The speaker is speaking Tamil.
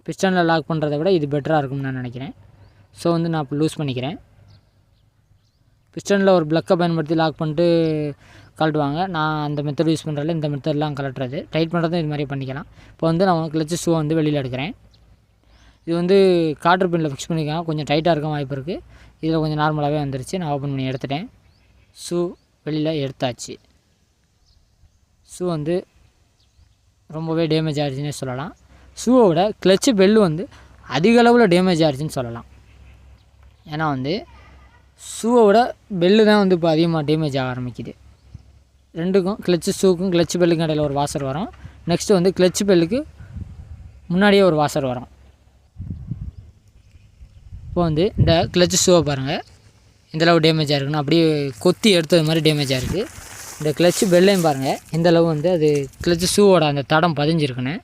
பிஸ்டனில் லாக் பண்ணுறதை விட இது பெட்டராக இருக்கும்னு நான் நினைக்கிறேன். ஸோ வந்து நான் இப்போ லூஸ் பண்ணிக்கிறேன். பிஸ்டனில் ஒரு ப்ளக்கை பயன்படுத்தி லாக் பண்ணிட்டு கழட்டுவாங்க. நான் அந்த மெத்தட் யூஸ் பண்ணுறதில்ல, இந்த மெத்தட்லாம் கழட்டுறது. டைட் பண்ணுறதும் இது மாதிரி பண்ணிக்கலாம். இப்போ வந்து நான் கிளச்சு ஷூவை வந்து வெளியில் எடுக்கிறேன். இது வந்து கார்டர் பின்னில் ஃபிக்ஸ் பண்ணிக்கலாம். கொஞ்சம் டைட்டாக இருக்க வாய்ப்பு இருக்குது. இதில் கொஞ்சம் நார்மலாகவே வந்துருச்சு. நான் ஓப்பன் பண்ணி எடுத்துட்டேன். ஷூ வெளியில் எடுத்தாச்சு. ஷூ வந்து ரொம்பவே டேமேஜ் ஆகிடுச்சுன்னே சொல்லலாம். ஷூவோட கிளச்சு பெல்லு வந்து அதிக அளவில் டேமேஜ் ஆகிடுச்சின்னு சொல்லலாம். ஏன்னா வந்து ஷூவோட பெல்லு தான் வந்து இப்போ அதிகமாக டேமேஜ் ஆக ஆரம்பிக்குது. ரெண்டுக்கும் கிளச்சு ஷூக்கும் கிளச்சு பெல்லுக்கும் இடையில் ஒரு வாசர் வரும். நெக்ஸ்ட்டு வந்து கிளச்சு பெல்லுக்கு முன்னாடியே ஒரு வாசர் வரும். இப்போ வந்து இந்த கிளச்சு ஷூவை பாருங்கள், இந்தளவு டேமேஜ் ஆகிருக்குன்னு அப்படியே கொத்தி எடுத்தது மாதிரி டேமேஜ் ஆகிருக்கு. இந்த கிளச்சு பெல்லையும் பாருங்கள், இந்தளவு வந்து அது கிளச்சு ஷூவோட அந்த தடம் பதிஞ்சிருக்குன்னு.